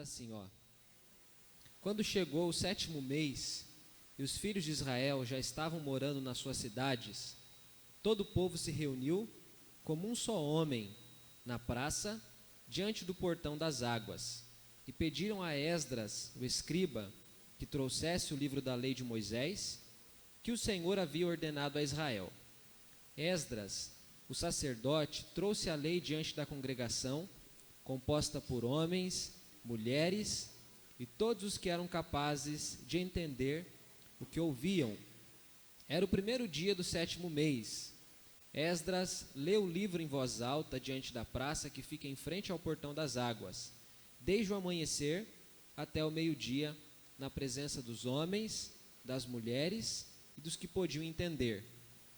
assim, ó: Quando chegou o 7º mês, e os filhos de Israel já estavam morando nas suas cidades, todo o povo se reuniu como um só homem na praça, diante do portão das águas, e pediram a Esdras, o escriba, que trouxesse o livro da lei de Moisés, que o Senhor havia ordenado a Israel. Esdras, o sacerdote, trouxe a lei diante da congregação, composta por homens, mulheres e todos os que eram capazes de entender o que ouviam. Era o 1º dia do 7º mês. Esdras leu o livro em voz alta diante da praça que fica em frente ao portão das águas, desde o amanhecer até o meio-dia, na presença dos homens, das mulheres e dos que podiam entender.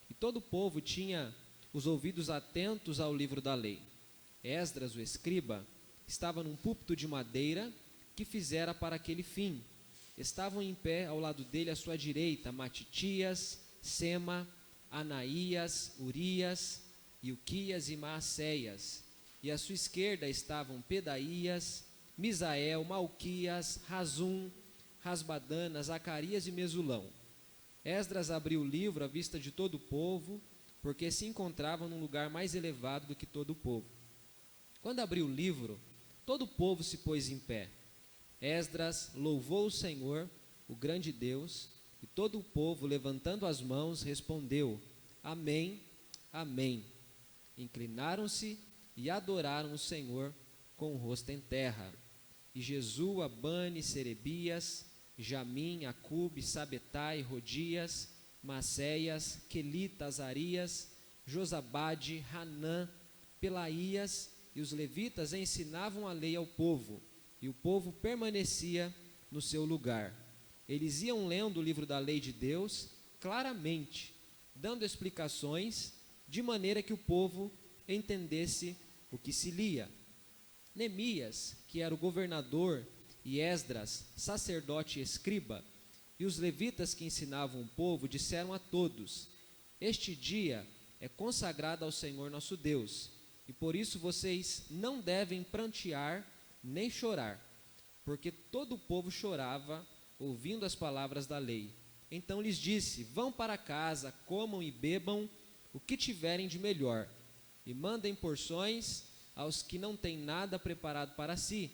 E todo o povo tinha os ouvidos atentos ao livro da lei. Esdras, o escriba, estava num púlpito de madeira que fizera para aquele fim. Estavam em pé ao lado dele à sua direita Matitias, Sema, Anaías, Urias, Ilquias e Maacéias. E à sua esquerda estavam Pedaías, Misael, Malquias, Razum, Rasbadana, Zacarias e Mesulão. Esdras abriu o livro à vista de todo o povo, porque se encontrava num lugar mais elevado do que todo o povo. Quando abriu o livro, todo o povo se pôs em pé. Esdras louvou o Senhor, o grande Deus, e todo o povo, levantando as mãos, respondeu: Amém, Amém. Inclinaram-se e adoraram o Senhor com o rosto em terra. E Jesua, Bani, Serebias, Jamim, Acube, Sabetai, Rodias, Maceias, Quelita, Azarias, Josabade, Hanã, Pelaías e os levitas ensinavam a lei ao povo, e o povo permanecia no seu lugar. Eles iam lendo o livro da lei de Deus claramente, dando explicações de maneira que o povo entendesse o que se lia. Neemias, que era o governador, e Esdras, sacerdote e escriba, e os levitas que ensinavam o povo, disseram a todos: Este dia é consagrado ao Senhor nosso Deus, e por isso vocês não devem prantear nem chorar, porque todo o povo chorava ouvindo as palavras da lei. Então lhes disse: Vão para casa, comam e bebam o que tiverem de melhor, e mandem porções aos que não têm nada preparado para si,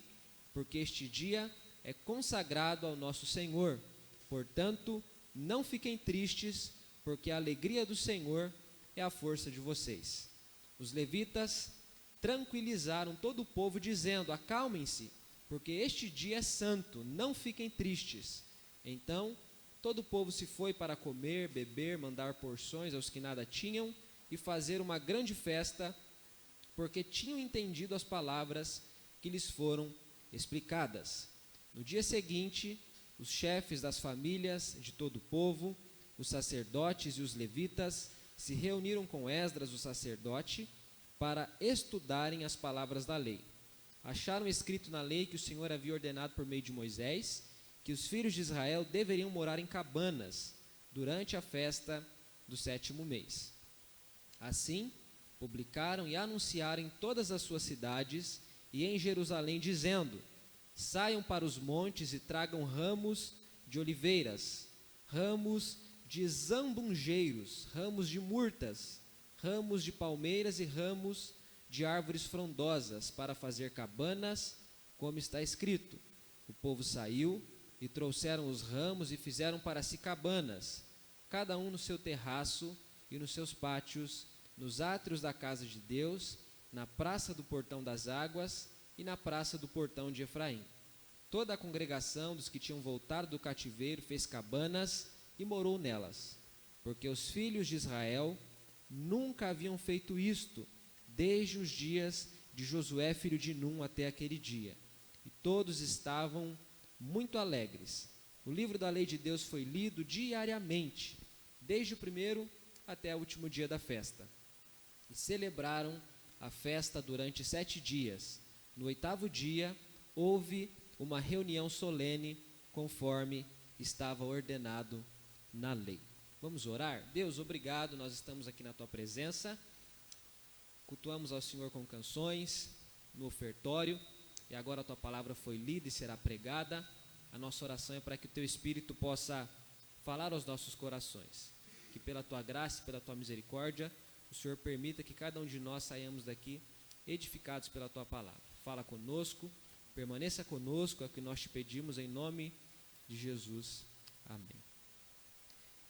porque este dia é consagrado ao nosso Senhor. Portanto, não fiquem tristes, porque a alegria do Senhor é a força de vocês. Os levitas tranquilizaram todo o povo, dizendo: Acalmem-se, porque este dia é santo, não fiquem tristes. Então, todo o povo se foi para comer, beber, mandar porções aos que nada tinham e fazer uma grande festa, porque tinham entendido as palavras que lhes foram explicadas. No dia seguinte, os chefes das famílias de todo o povo, os sacerdotes e os levitas, se reuniram com Esdras, o sacerdote, para estudarem as palavras da lei. Acharam escrito na lei que o Senhor havia ordenado por meio de Moisés, que os filhos de Israel deveriam morar em cabanas durante a festa do 7º mês. Assim, publicaram e anunciaram em todas as suas cidades e em Jerusalém, dizendo: Saiam para os montes e tragam ramos de oliveiras, ramos de zambungeiros, ramos de murtas, ramos de palmeiras e ramos de árvores frondosas, para fazer cabanas, como está escrito. O povo saiu e trouxeram os ramos e fizeram para si cabanas, cada um no seu terraço e nos seus pátios, nos átrios da casa de Deus, na praça do portão das águas e na praça do portão de Efraim. Toda a congregação dos que tinham voltado do cativeiro fez cabanas e morou nelas, porque os filhos de Israel nunca haviam feito isto, desde os dias de Josué, filho de Num, até aquele dia. E todos estavam muito alegres. O livro da lei de Deus foi lido diariamente, desde o 1º até o último dia da festa. E celebraram a festa durante 7 dias. No 8º dia, houve uma reunião solene, conforme estava ordenado na lei. Vamos orar? Deus, obrigado, nós estamos aqui na Tua presença, cultuamos ao Senhor com canções, no ofertório, e agora a tua palavra foi lida e será pregada. A nossa oração é para que o teu Espírito possa falar aos nossos corações, que pela tua graça e pela tua misericórdia, o Senhor permita que cada um de nós saiamos daqui edificados pela tua palavra. Fala conosco, permaneça conosco, é o que nós te pedimos em nome de Jesus. Amém.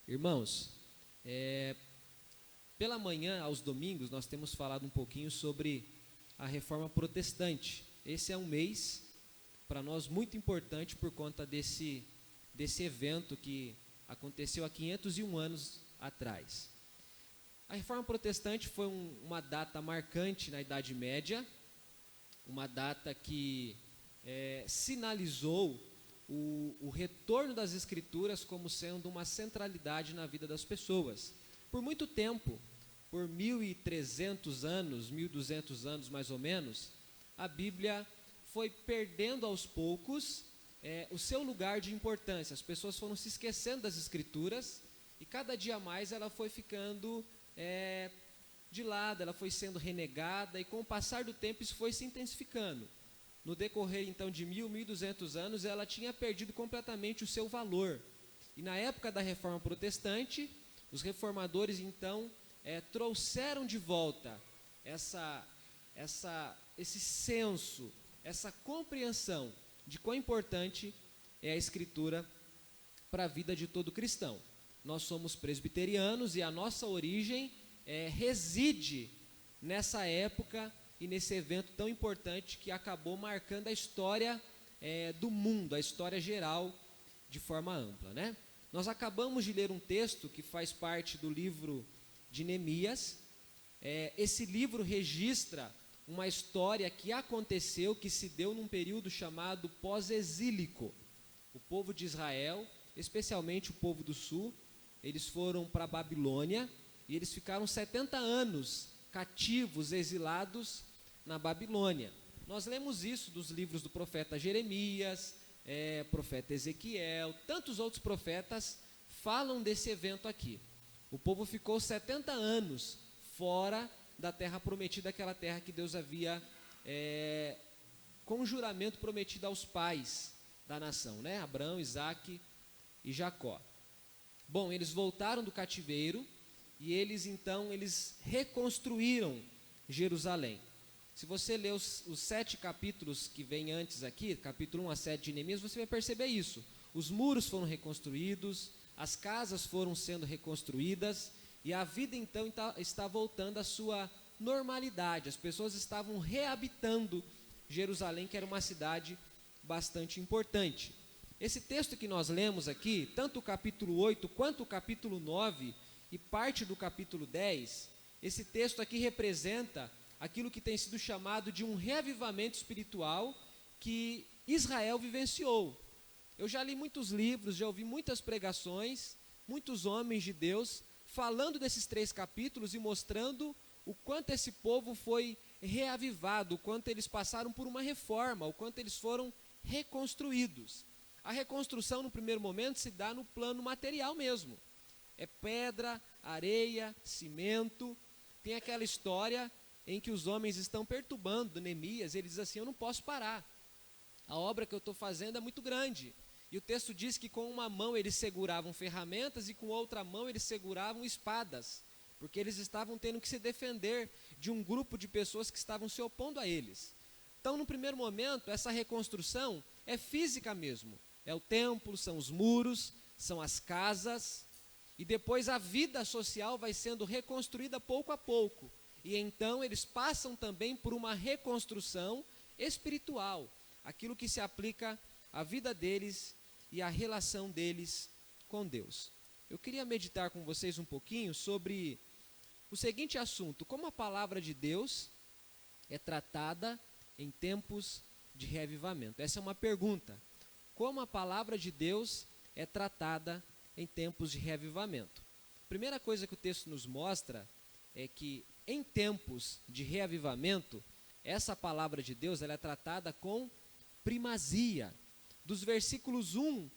Irmãos, pela manhã, aos domingos, nós temos falado um pouquinho sobre a Reforma Protestante. Esse é um mês, para nós, muito importante por conta desse evento que aconteceu há 501 anos atrás. A Reforma Protestante foi uma data marcante na Idade Média, uma data que sinalizou o retorno das Escrituras como sendo uma centralidade na vida das pessoas. Por muito tempo, por 1.300 anos, 1.200 anos mais ou menos, a Bíblia foi perdendo aos poucos o seu lugar de importância. As pessoas foram se esquecendo das Escrituras e cada dia mais ela foi ficando de lado, ela foi sendo renegada, e com o passar do tempo isso foi se intensificando. No decorrer então de 1.200 anos, ela tinha perdido completamente o seu valor. E na época da Reforma Protestante, os reformadores então trouxeram de volta esse senso, essa compreensão de quão importante é a Escritura para a vida de todo cristão. Nós somos presbiterianos e a nossa origem reside nessa época e nesse evento tão importante que acabou marcando a história do mundo, a história geral de forma ampla, né? Nós acabamos de ler um texto que faz parte do livro de Neemias. Esse livro registra uma história que aconteceu, que se deu num período chamado pós-exílico. O povo de Israel, especialmente o povo do sul, eles foram para a Babilônia e eles ficaram 70 anos cativos, exilados na Babilônia. Nós lemos isso dos livros do profeta Jeremias, profeta Ezequiel, tantos outros profetas falam desse evento aqui. O povo ficou 70 anos fora da terra prometida, aquela terra que Deus havia, com juramento, prometido aos pais da nação, né? Abraão, Isaque e Jacó. Bom, eles voltaram do cativeiro e eles reconstruíram Jerusalém. Se você ler os 7 capítulos que vêm antes aqui, capítulo 1 a 7 de Neemias, você vai perceber isso. Os muros foram reconstruídos, as casas foram sendo reconstruídas, e a vida então está voltando à sua normalidade. As pessoas estavam reabitando Jerusalém, que era uma cidade bastante importante. Esse texto que nós lemos aqui, tanto o capítulo 8 quanto o capítulo 9 e parte do capítulo 10, esse texto aqui representa aquilo que tem sido chamado de um reavivamento espiritual que Israel vivenciou. Eu já li muitos livros, já ouvi muitas pregações, muitos homens de Deus falando desses 3 capítulos e mostrando o quanto esse povo foi reavivado, o quanto eles passaram por uma reforma, o quanto eles foram reconstruídos. A reconstrução, no primeiro momento, se dá no plano material mesmo. É pedra, areia, cimento. Tem aquela história em que os homens estão perturbando Neemias, ele diz assim: eu não posso parar, a obra que eu estou fazendo é muito grande. E o texto diz que com uma mão eles seguravam ferramentas e com outra mão eles seguravam espadas, porque eles estavam tendo que se defender de um grupo de pessoas que estavam se opondo a eles. Então, no primeiro momento, essa reconstrução é física mesmo, é o templo, são os muros, são as casas, e depois a vida social vai sendo reconstruída pouco a pouco. E então eles passam também por uma reconstrução espiritual, aquilo que se aplica à vida deles e à relação deles com Deus. Eu queria meditar com vocês um pouquinho sobre o seguinte assunto: como a palavra de Deus é tratada em tempos de reavivamento. Essa é uma pergunta. Como a palavra de Deus é tratada em tempos de reavivamento? Primeira coisa que o texto nos mostra é que em tempos de reavivamento, essa palavra de Deus ela é tratada com primazia. Dos versículos 1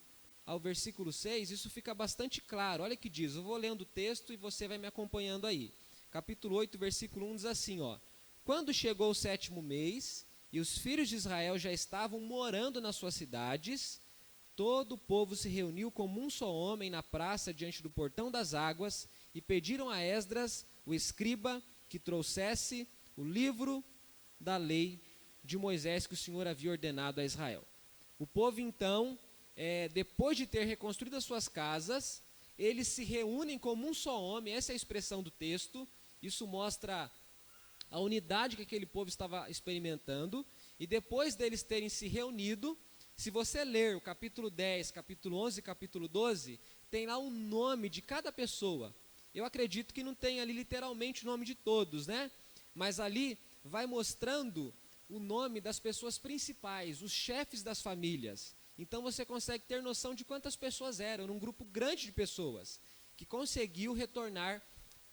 ao versículo 6, isso fica bastante claro. Olha o que diz, eu vou lendo o texto e você vai me acompanhando aí. Capítulo 8, versículo 1 diz assim, ó: quando chegou o 7º mês, e os filhos de Israel já estavam morando nas suas cidades, todo o povo se reuniu como um só homem na praça diante do portão das águas e pediram a Esdras, o escriba, que trouxesse o livro da lei de Moisés que o Senhor havia ordenado a Israel. O povo então, depois de ter reconstruído as suas casas, eles se reúnem como um só homem, essa é a expressão do texto, isso mostra a unidade que aquele povo estava experimentando, e depois deles terem se reunido, se você ler o capítulo 10, capítulo 11 e capítulo 12, tem lá o nome de cada pessoa. Eu acredito que não tem ali literalmente o nome de todos, né? Mas ali vai mostrando o nome das pessoas principais, os chefes das famílias. Então você consegue ter noção de quantas pessoas eram, um grupo grande de pessoas, que conseguiu retornar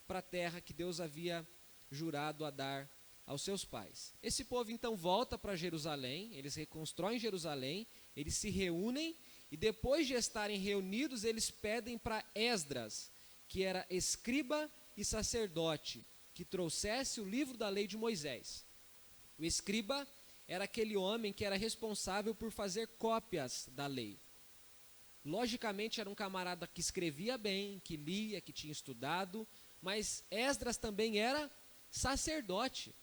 para a terra que Deus havia jurado a dar aos seus pais. Esse povo então volta para Jerusalém, eles reconstroem Jerusalém, eles se reúnem e depois de estarem reunidos, eles pedem para Esdras, que era escriba e sacerdote, que trouxesse o livro da lei de Moisés. O escriba era aquele homem que era responsável por fazer cópias da lei. Logicamente era um camarada que escrevia bem, que lia, que tinha estudado, mas Esdras também era sacerdote.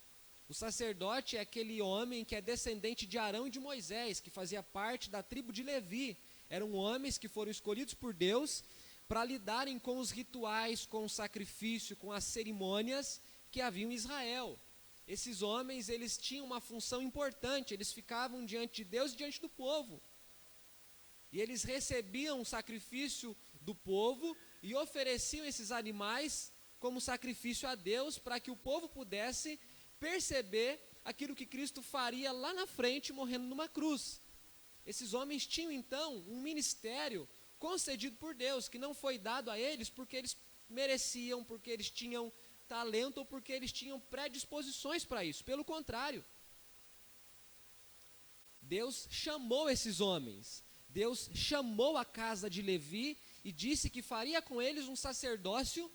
O sacerdote é aquele homem que é descendente de Arão e de Moisés, que fazia parte da tribo de Levi. Eram homens que foram escolhidos por Deus para lidarem com os rituais, com o sacrifício, com as cerimônias que haviam em Israel. Esses homens, eles tinham uma função importante, eles ficavam diante de Deus e diante do povo. E eles recebiam o sacrifício do povo e ofereciam esses animais como sacrifício a Deus, para que o povo pudesse perceber aquilo que Cristo faria lá na frente, morrendo numa cruz. Esses homens tinham então um ministério concedido por Deus, que não foi dado a eles porque eles mereciam, porque eles tinham talento ou porque eles tinham predisposições para isso. Pelo contrário, Deus chamou esses homens, Deus chamou a casa de Levi e disse que faria com eles um sacerdócio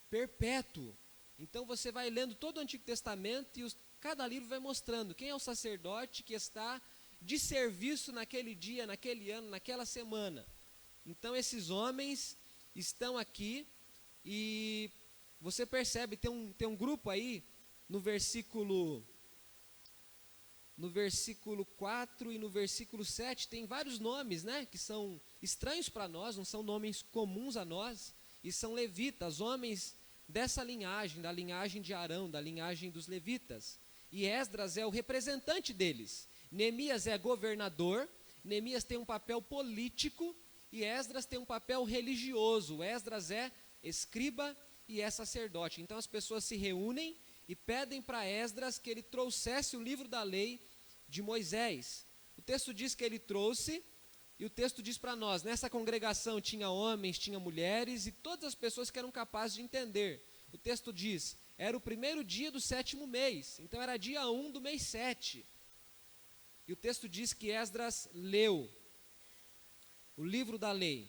perpétuo. Então você vai lendo todo o Antigo Testamento e cada livro vai mostrando quem é o sacerdote que está de serviço naquele dia, naquele ano, naquela semana. Então esses homens estão aqui e você percebe, tem um grupo aí no versículo 4 e no versículo 7, tem vários nomes, né, que são estranhos para nós, não são nomes comuns a nós, e são levitas, homens dessa linhagem, da linhagem de Arão, da linhagem dos levitas. E Esdras é o representante deles. Neemias é governador, Neemias tem um papel político e Esdras tem um papel religioso. Esdras é escriba e é sacerdote. Então as pessoas se reúnem e pedem para Esdras que ele trouxesse o livro da lei de Moisés. O texto diz que ele trouxe, e o texto diz para nós, nessa congregação tinha homens, tinha mulheres e todas as pessoas que eram capazes de entender. O texto diz, era o primeiro dia do 7º mês, então era dia 1 do mês 7. E o texto diz que Esdras leu o livro da lei.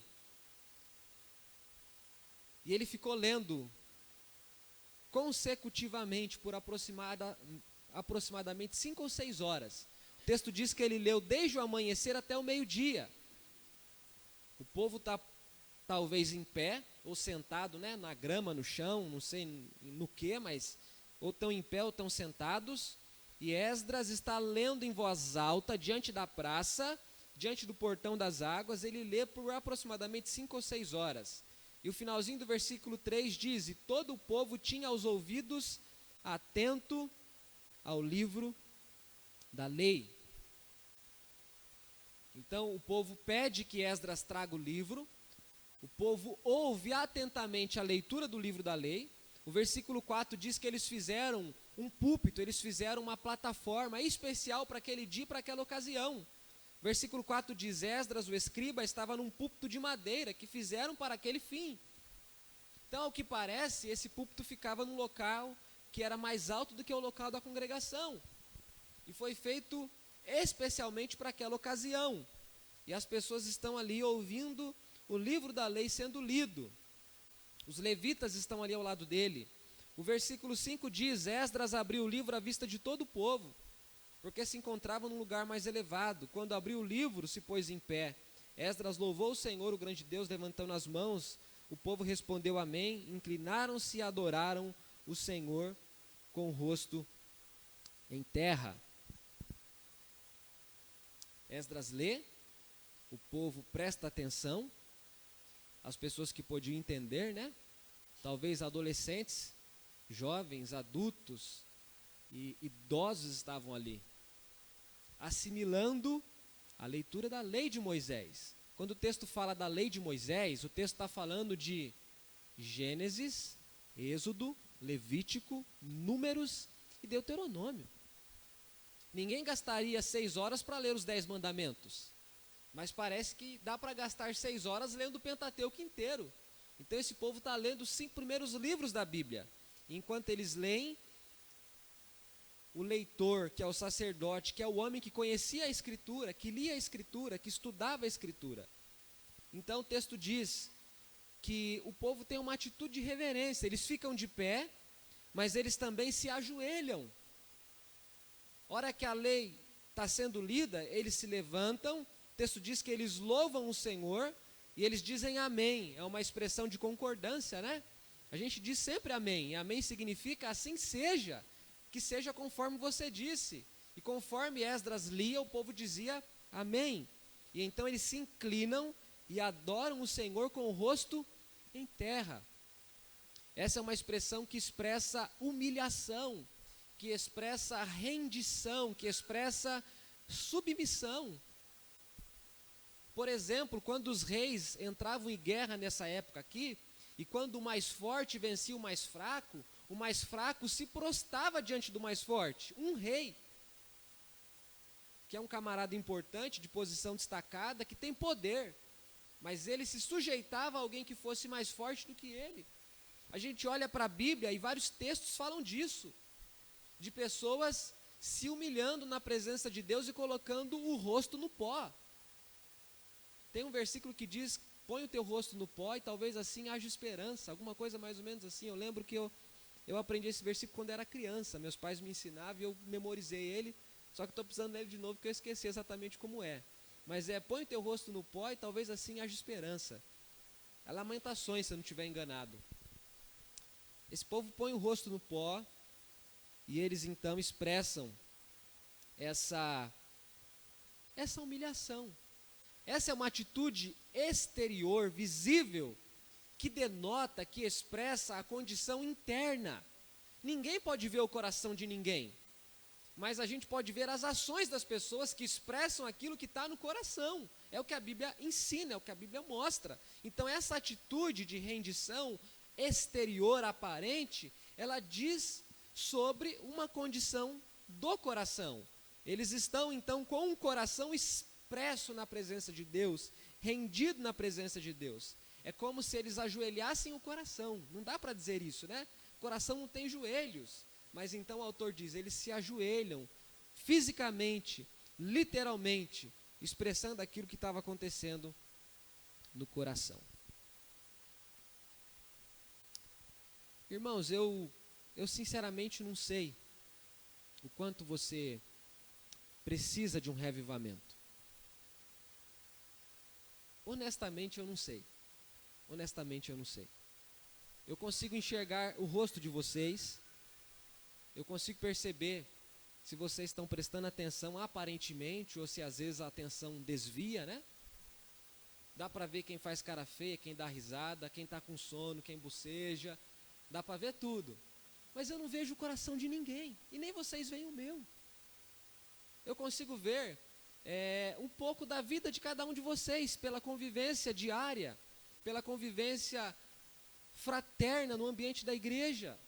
E ele ficou lendo consecutivamente por aproximadamente 5 ou 6 horas. O texto diz que ele leu desde o amanhecer até o meio-dia. O povo está talvez em pé, ou sentado, né, na grama, no chão, não sei no que, mas ou estão em pé ou estão sentados. E Esdras está lendo em voz alta, diante da praça, diante do portão das águas, ele lê por aproximadamente 5 ou 6 horas. E o finalzinho do versículo 3 diz, e todo o povo tinha os ouvidos atento ao livro da lei. Então o povo pede que Esdras traga o livro, o povo ouve atentamente a leitura do livro da lei. O versículo 4 diz que eles fizeram um púlpito, eles fizeram uma plataforma especial para aquele dia e para aquela ocasião. Versículo 4 diz, Esdras, o escriba, estava num púlpito de madeira que fizeram para aquele fim. Então, ao que parece, esse púlpito ficava num local que era mais alto do que o local da congregação. E foi feito especialmente para aquela ocasião. E as pessoas estão ali ouvindo o livro da lei sendo lido. Os levitas estão ali ao lado dele. O versículo 5 diz, Esdras abriu o livro à vista de todo o povo, porque se encontrava num lugar mais elevado. Quando abriu o livro, se pôs em pé. Esdras louvou o Senhor, o grande Deus, levantando as mãos. O povo respondeu amém, inclinaram-se e adoraram o Senhor com o rosto em terra. Esdras lê, o povo presta atenção, as pessoas que podiam entender, né? Talvez adolescentes, jovens, adultos e idosos estavam ali, assimilando a leitura da lei de Moisés. Quando o texto fala da lei de Moisés, o texto está falando de Gênesis, Êxodo, Levítico, Números e Deuteronômio. Ninguém gastaria 6 horas para ler os 10 mandamentos, mas parece que dá para gastar 6 horas lendo o Pentateuco inteiro. Então esse povo está lendo os 5 primeiros livros da Bíblia. Enquanto eles leem, o leitor, que é o sacerdote, que é o homem que conhecia a Escritura, que lia a Escritura, que estudava a Escritura. Então o texto diz que o povo tem uma atitude de reverência, eles ficam de pé, mas eles também se ajoelham. Hora que a lei está sendo lida, eles se levantam, o texto diz que eles louvam o Senhor e eles dizem amém, é uma expressão de concordância, né? A gente diz sempre amém, e amém significa assim seja, que seja conforme você disse. E conforme Esdras lia, o povo dizia amém. E então eles se inclinam e adoram o Senhor com o rosto em terra. Essa é uma expressão que expressa humilhação, que expressa rendição, que expressa submissão. Por exemplo, quando os reis entravam em guerra nessa época aqui, e quando o mais forte vencia o mais fraco se prostrava diante do mais forte. Um rei, que é um camarada importante, de posição destacada, que tem poder, mas ele se sujeitava a alguém que fosse mais forte do que ele. A gente olha para a Bíblia e vários textos falam disso, de pessoas se humilhando na presença de Deus e colocando o rosto no pó. Tem um versículo que diz: põe o teu rosto no pó e talvez assim haja esperança, alguma coisa mais ou menos assim. Eu lembro que eu aprendi esse versículo quando era criança, meus pais me ensinavam e eu memorizei ele, só que estou precisando dele de novo porque eu esqueci exatamente como é. Mas põe o teu rosto no pó e talvez assim haja esperança. É Lamentações, se eu não estiver enganado. Esse povo põe o rosto no pó e eles então expressam essa humilhação. Essa é uma atitude exterior, visível, que denota, que expressa a condição interna. Ninguém pode ver o coração de ninguém, mas a gente pode ver as ações das pessoas que expressam aquilo que está no coração. É o que a Bíblia ensina, é o que a Bíblia mostra. Então essa atitude de rendição exterior aparente, ela diz sobre uma condição do coração. Eles estão então com o coração expresso na presença de Deus, rendido na presença de Deus. É como se eles ajoelhassem o coração. Não dá para dizer isso, né? O coração não tem joelhos. Mas então o autor diz, eles se ajoelham fisicamente, literalmente, expressando aquilo que estava acontecendo no coração. Irmãos, eu sinceramente não sei o quanto você precisa de um reavivamento. Honestamente, eu não sei. Eu consigo enxergar o rosto de vocês, eu consigo perceber se vocês estão prestando atenção aparentemente, ou se às vezes a atenção desvia, né? Dá para ver quem faz cara feia, quem dá risada, quem está com sono, quem boceja, dá para ver tudo. Mas eu não vejo o coração de ninguém, e nem vocês veem o meu. Eu consigo ver um pouco da vida de cada um de vocês, pela convivência diária, pela convivência fraterna no ambiente da igreja.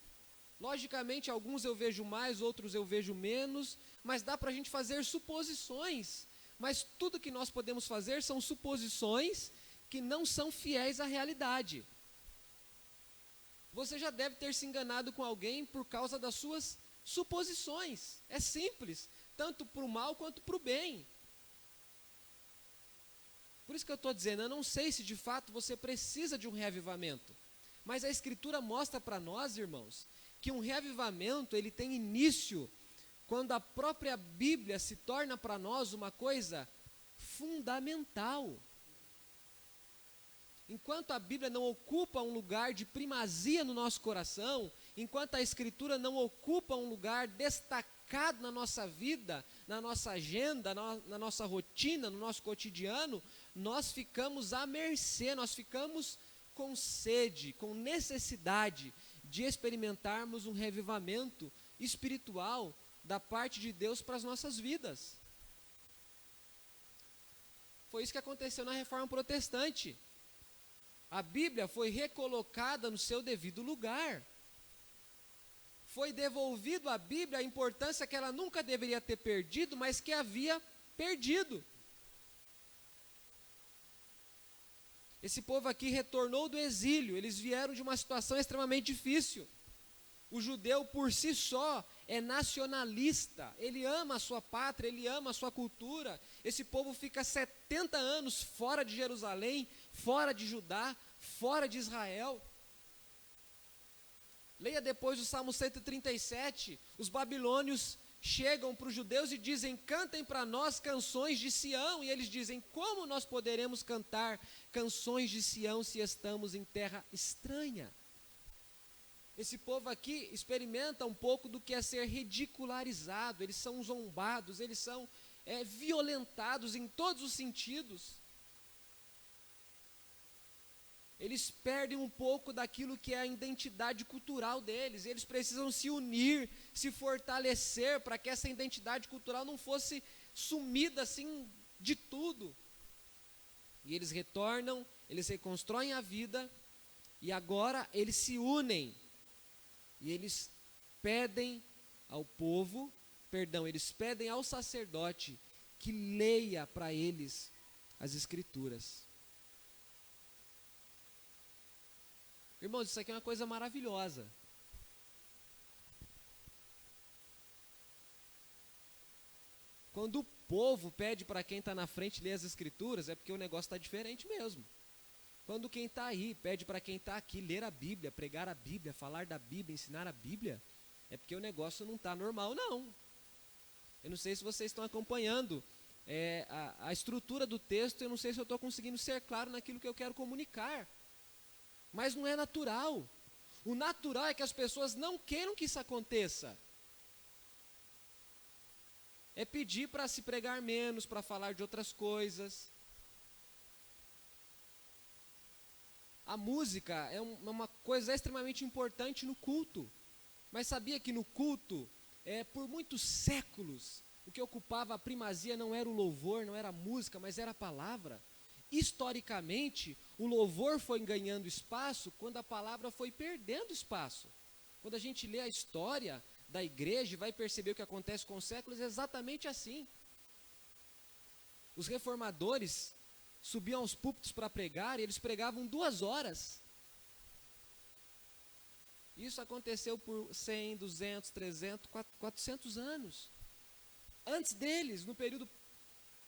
Logicamente, alguns eu vejo mais, outros eu vejo menos, mas dá para a gente fazer suposições. Mas tudo que nós podemos fazer são suposições que não são fiéis à realidade. Você já deve ter se enganado com alguém por causa das suas suposições. É simples, tanto para o mal quanto para o bem. Por isso que eu estou dizendo, eu não sei se de fato você precisa de um reavivamento. Mas a Escritura mostra para nós, irmãos, que um reavivamento ele tem início quando a própria Bíblia se torna para nós uma coisa fundamental. Enquanto a Bíblia não ocupa um lugar de primazia no nosso coração, enquanto a Escritura não ocupa um lugar destacado na nossa vida, na nossa agenda, na nossa rotina, no nosso cotidiano, nós ficamos à mercê, nós ficamos com sede, com necessidade de experimentarmos um revivamento espiritual da parte de Deus para as nossas vidas. Foi isso que aconteceu na Reforma Protestante. A Bíblia foi recolocada no seu devido lugar. Foi devolvido à Bíblia a importância que ela nunca deveria ter perdido, mas que havia perdido. Esse povo aqui retornou do exílio, eles vieram de uma situação extremamente difícil. O judeu por si só é nacionalista, ele ama a sua pátria, ele ama a sua cultura. Esse povo fica 70 anos fora de Jerusalém, fora de Judá, fora de Israel. Leia depois o Salmo 137, os babilônios chegam para os judeus e dizem: cantem para nós canções de Sião, e eles dizem: como nós poderemos cantar canções de Sião se estamos em terra estranha? Esse povo aqui experimenta um pouco do que é ser ridicularizado, eles são zombados, eles são violentados em todos os sentidos. Eles perdem um pouco daquilo que é a identidade cultural deles, eles precisam se unir, se fortalecer para que essa identidade cultural não fosse sumida assim de tudo. E eles retornam, eles reconstroem a vida, e agora eles se unem. E eles pedem ao povo, eles pedem ao sacerdote que leia para eles as Escrituras. Irmãos, isso aqui é uma coisa maravilhosa. Quando o povo pede para quem está na frente ler as Escrituras, é porque o negócio está diferente mesmo. Quando quem está aí pede para quem está aqui ler a Bíblia, pregar a Bíblia, falar da Bíblia, ensinar a Bíblia, é porque o negócio não está normal, não. Eu não sei se vocês estão acompanhando a estrutura do texto, eu não sei se eu estou conseguindo ser claro naquilo que eu quero comunicar. Mas não é natural. O natural é que as pessoas não queiram que isso aconteça. É pedir para se pregar menos, para falar de outras coisas. A música é uma coisa extremamente importante no culto. Mas sabia que no culto, por muitos séculos, o que ocupava a primazia não era o louvor, não era a música, mas era a palavra. Historicamente, o louvor foi ganhando espaço quando a palavra foi perdendo espaço. Quando a gente lê a história da igreja e vai perceber o que acontece com os séculos, é exatamente assim. Os reformadores subiam aos púlpitos para pregar e eles pregavam 2 horas. Isso aconteceu por 100, 200, 300, 400 anos. Antes deles, no período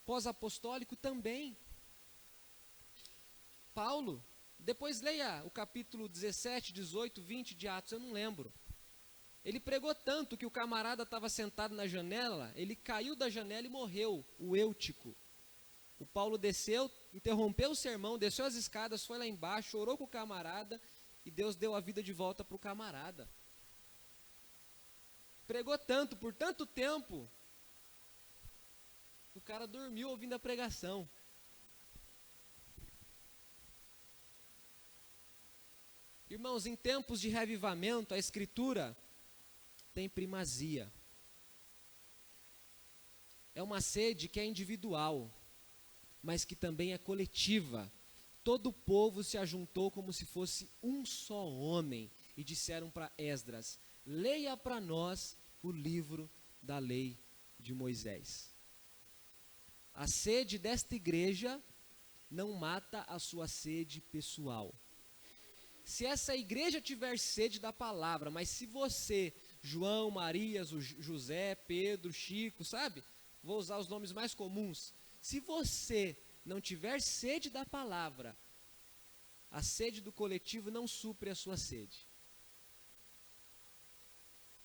pós-apostólico também. Paulo, depois leia o capítulo 17, 18, 20 de Atos, eu não lembro. Ele pregou tanto que o camarada estava sentado na janela, ele caiu da janela e morreu, o Eutico. O Paulo desceu, interrompeu o sermão, desceu as escadas, foi lá embaixo, orou com o camarada e Deus deu a vida de volta para o camarada. Pregou tanto, por tanto tempo, o cara dormiu ouvindo a pregação. Irmãos, em tempos de revivamento, a Escritura tem primazia. É uma sede que é individual, mas que também é coletiva. Todo o povo se ajuntou como se fosse um só homem e disseram para Esdras: leia para nós o livro da lei de Moisés. A sede desta igreja não mata a sua sede pessoal. Se essa igreja tiver sede da palavra, mas se você, João, Maria, José, Pedro, Chico, sabe? Vou usar os nomes mais comuns. Se você não tiver sede da palavra, a sede do coletivo não supre a sua sede.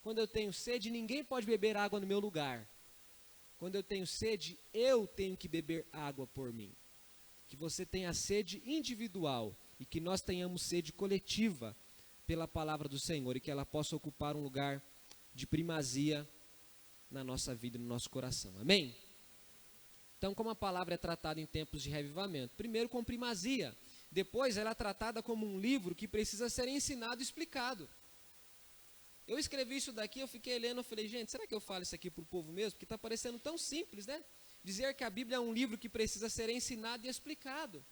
Quando eu tenho sede, ninguém pode beber água no meu lugar. Quando eu tenho sede, eu tenho que beber água por mim. Que você tenha sede individual e que nós tenhamos sede coletiva pela palavra do Senhor e que ela possa ocupar um lugar de primazia na nossa vida e no nosso coração. Amém? Então, como a palavra é tratada em tempos de revivamento? Primeiro com primazia, depois ela é tratada como um livro que precisa ser ensinado e explicado. Eu escrevi isso daqui, eu fiquei lendo, eu falei, gente, será que eu falo isso aqui para o povo mesmo? Porque está parecendo tão simples, né? Dizer que a Bíblia é um livro que precisa ser ensinado e explicado.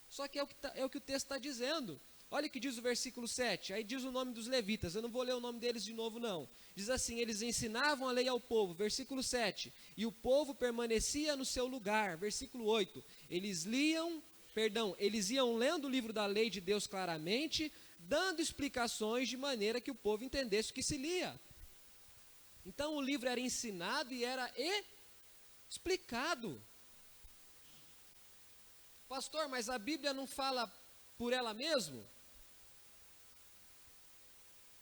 Só que é o que o texto está dizendo. Olha o que diz o versículo 7, aí diz o nome dos levitas, eu não vou ler o nome deles de novo não. Diz assim, eles ensinavam a lei ao povo, versículo 7, e o povo permanecia no seu lugar, versículo 8, eles iam lendo o livro da lei de Deus claramente, dando explicações de maneira que o povo entendesse o que se lia. Então o livro era ensinado e era explicado. Pastor, mas a Bíblia não fala por ela mesma?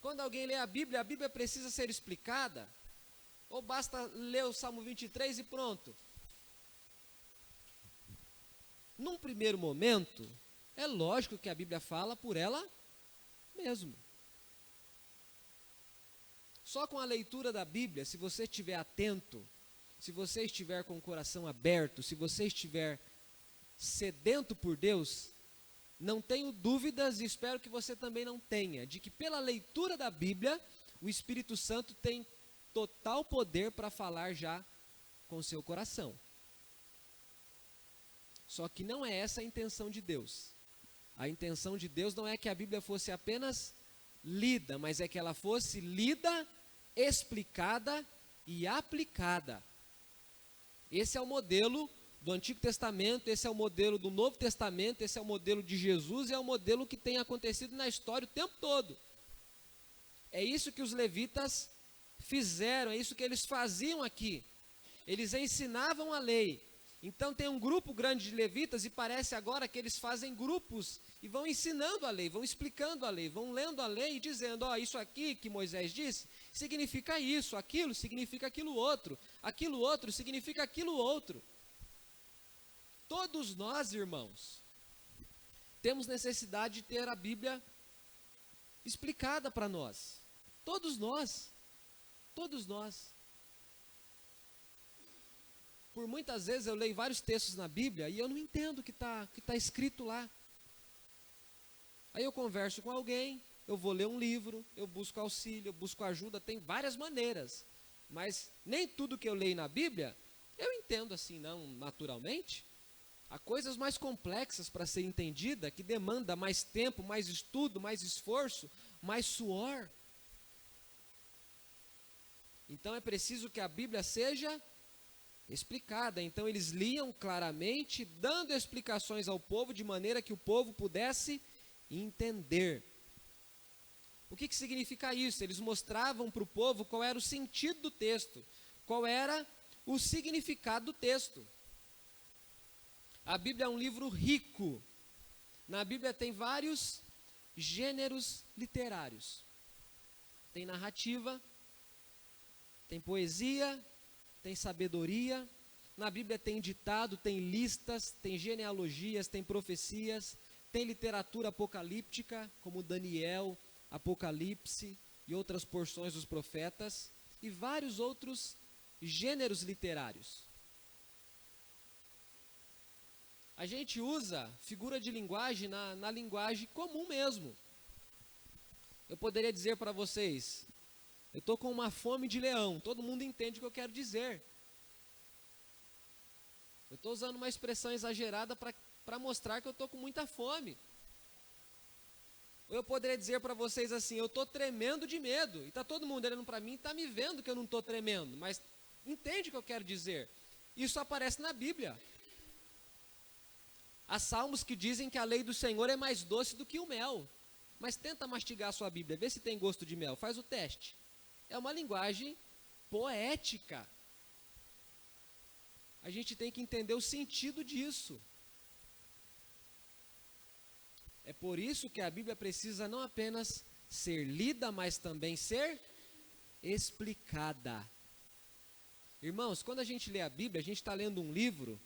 Quando alguém lê a Bíblia precisa ser explicada? Ou basta ler o Salmo 23 e pronto? Num primeiro momento, é lógico que a Bíblia fala por ela mesmo. Só com a leitura da Bíblia, se você estiver atento, se você estiver com o coração aberto, se você estiver sedento por Deus, não tenho dúvidas e espero que você também não tenha, de que pela leitura da Bíblia, o Espírito Santo tem total poder para falar já com o seu coração. Só que não é essa a intenção de Deus. A intenção de Deus não é que a Bíblia fosse apenas lida, mas é que ela fosse lida, explicada e aplicada. Esse é o modelo do Antigo Testamento, esse é o modelo do Novo Testamento, esse é o modelo de Jesus e é o modelo que tem acontecido na história o tempo todo. É isso que os levitas fizeram, é isso que eles faziam aqui. Eles ensinavam a lei. Então tem um grupo grande de levitas e parece agora que eles fazem grupos e vão ensinando a lei, vão explicando a lei, vão lendo a lei e dizendo, isso aqui que Moisés disse, significa isso, aquilo significa aquilo outro significa aquilo outro. Todos nós, irmãos, temos necessidade de ter a Bíblia explicada para nós. Todos nós. Todos nós. Por muitas vezes eu leio vários textos na Bíblia e eu não entendo o que tá escrito lá. Aí eu converso com alguém, eu vou ler um livro, eu busco auxílio, eu busco ajuda, tem várias maneiras. Mas nem tudo que eu leio na Bíblia, eu entendo assim não, naturalmente. Há coisas mais complexas para ser entendida, que demanda mais tempo, mais estudo, mais esforço, mais suor. Então é preciso que a Bíblia seja explicada. Então eles liam claramente, dando explicações ao povo, de maneira que o povo pudesse entender. O que significa isso? Eles mostravam para o povo qual era o sentido do texto, qual era o significado do texto. A Bíblia é um livro rico. Na Bíblia tem vários gêneros literários. Tem narrativa, tem poesia, tem sabedoria. Na Bíblia tem ditado, tem listas, tem genealogias, tem profecias, tem literatura apocalíptica, como Daniel, Apocalipse e outras porções dos profetas, e vários outros gêneros literários. A gente usa figura de linguagem na linguagem comum mesmo. Eu poderia dizer para vocês, eu estou com uma fome de leão, todo mundo entende o que eu quero dizer. Eu estou usando uma expressão exagerada para mostrar que eu estou com muita fome. Ou eu poderia dizer para vocês assim, eu estou tremendo de medo, e está todo mundo olhando para mim e está me vendo que eu não estou tremendo, mas entende o que eu quero dizer. Isso aparece na Bíblia. Há salmos que dizem que a lei do Senhor é mais doce do que o mel. Mas tenta mastigar a sua Bíblia, vê se tem gosto de mel, faz o teste. É uma linguagem poética. A gente tem que entender o sentido disso. É por isso que a Bíblia precisa não apenas ser lida, mas também ser explicada. Irmãos, quando a gente lê a Bíblia, a gente está lendo um livro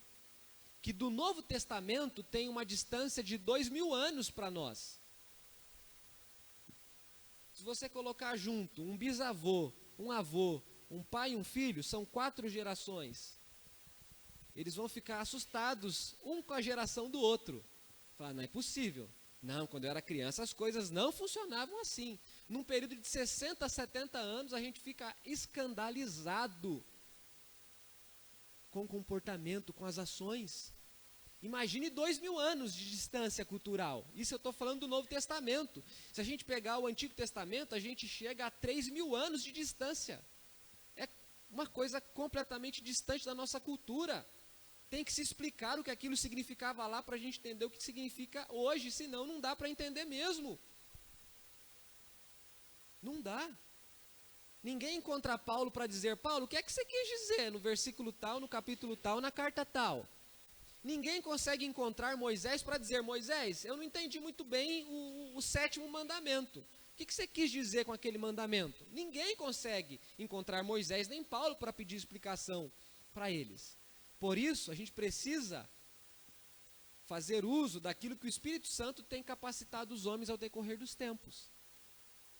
que do Novo Testamento tem uma distância de 2000 anos para nós. Se você colocar junto um bisavô, um avô, um pai e um filho, são 4 gerações. Eles vão ficar assustados, um com a geração do outro. Falar, não é possível. Não, quando eu era criança as coisas não funcionavam assim. Num período de 60 a 70 anos a gente fica escandalizado com o comportamento, com as ações. Imagine 2000 anos de distância cultural. Isso eu estou falando do Novo Testamento. Se a gente pegar o Antigo Testamento, a gente chega a 3000 anos de distância. É uma coisa completamente distante da nossa cultura. Tem que se explicar o que aquilo significava lá para a gente entender o que significa hoje, senão não dá para entender mesmo. Não dá. Ninguém encontra Paulo para dizer, Paulo, o que é que você quis dizer no versículo tal, no capítulo tal, na carta tal? Ninguém consegue encontrar Moisés para dizer, Moisés, eu não entendi muito bem o 7º mandamento. O que você quis dizer com aquele mandamento? Ninguém consegue encontrar Moisés nem Paulo para pedir explicação para eles. Por isso, a gente precisa fazer uso daquilo que o Espírito Santo tem capacitado os homens ao decorrer dos tempos.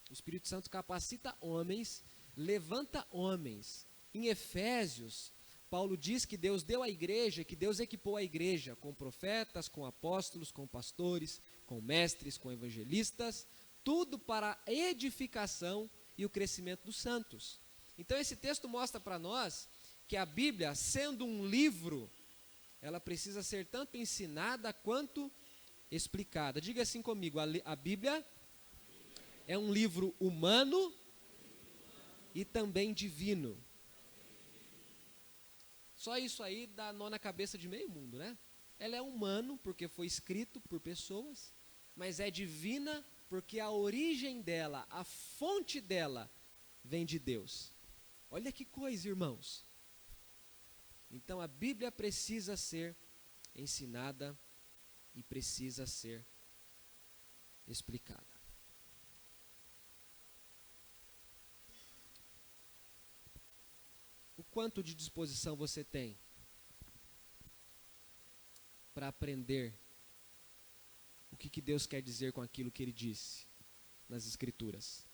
O Espírito Santo capacita homens, levanta homens. Em Efésios, Paulo diz que Deus deu à igreja, que Deus equipou a igreja com profetas, com apóstolos, com pastores, com mestres, com evangelistas, tudo para a edificação e o crescimento dos santos. Então esse texto mostra para nós que a Bíblia, sendo um livro, ela precisa ser tanto ensinada quanto explicada. Diga assim comigo, a Bíblia é um livro humano e também divino. Só isso aí dá nó na cabeça de meio mundo, né? Ela é humano porque foi escrito por pessoas, mas é divina porque a origem dela, a fonte dela, vem de Deus. Olha que coisa, irmãos. Então a Bíblia precisa ser ensinada e precisa ser explicada. O quanto de disposição você tem para aprender o que Deus quer dizer com aquilo que Ele disse nas Escrituras?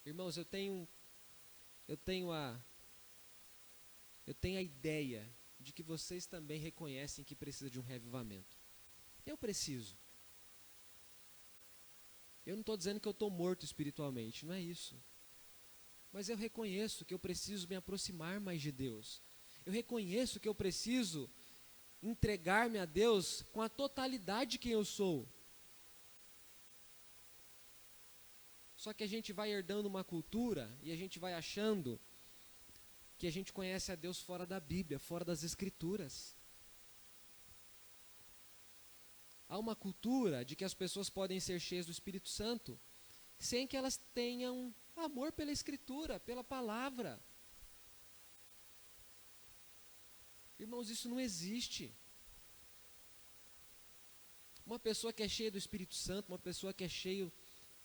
Irmãos, eu tenho a ideia de que vocês também reconhecem que precisa de um reavivamento. Eu preciso. Eu não estou dizendo que eu estou morto espiritualmente, não é isso. Mas eu reconheço que eu preciso me aproximar mais de Deus. Eu reconheço que eu preciso entregar-me a Deus com a totalidade de quem eu sou. Só que a gente vai herdando uma cultura e a gente vai achando que a gente conhece a Deus fora da Bíblia, fora das Escrituras. Há uma cultura de que as pessoas podem ser cheias do Espírito Santo sem que elas tenham amor pela Escritura, pela palavra. Irmãos, isso não existe. Uma pessoa que é cheia do Espírito Santo, uma pessoa que é cheia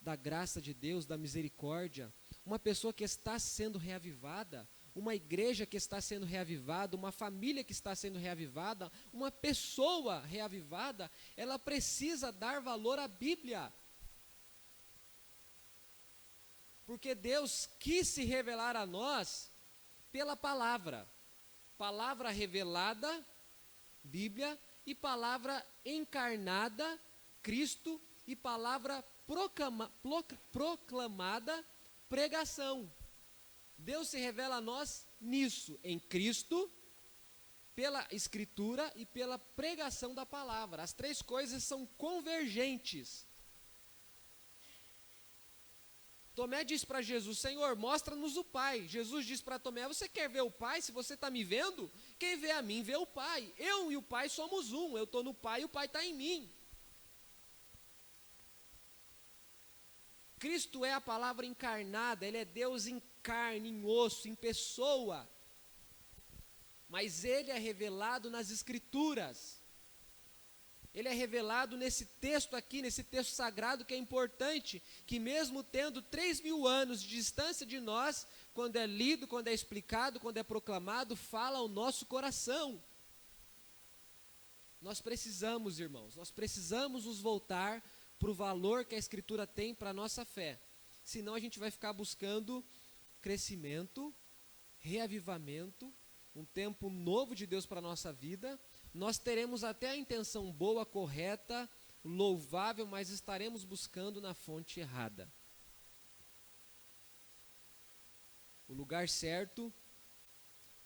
da graça de Deus, da misericórdia, uma pessoa que está sendo reavivada, uma igreja que está sendo reavivada, uma família que está sendo reavivada, uma pessoa reavivada, ela precisa dar valor à Bíblia. Porque Deus quis se revelar a nós pela palavra. Palavra revelada, Bíblia, e palavra encarnada, Cristo, e palavra proclamada, pregação. Deus se revela a nós nisso, em Cristo, pela Escritura e pela pregação da palavra. As 3 coisas são convergentes. Tomé disse para Jesus, Senhor, mostra-nos o Pai. Jesus disse para Tomé, você quer ver o Pai? Se você está me vendo, quem vê a mim vê o Pai. Eu e o Pai somos um, eu estou no Pai e o Pai está em mim. Cristo é a palavra encarnada, Ele é Deus em carne, em osso, em pessoa. Mas Ele é revelado nas Escrituras. ele é revelado nesse texto aqui, nesse texto sagrado que é importante, que mesmo tendo 3.000 anos de distância de nós, quando é lido, quando é explicado, quando é proclamado, fala ao nosso coração. Nós precisamos, irmãos, nós precisamos nos voltar para o valor que a Escritura tem para a nossa fé. Senão a gente vai ficar buscando crescimento, reavivamento, um tempo novo de Deus para a nossa vida. Nós teremos até a intenção boa, correta, louvável, mas estaremos buscando na fonte errada. O lugar certo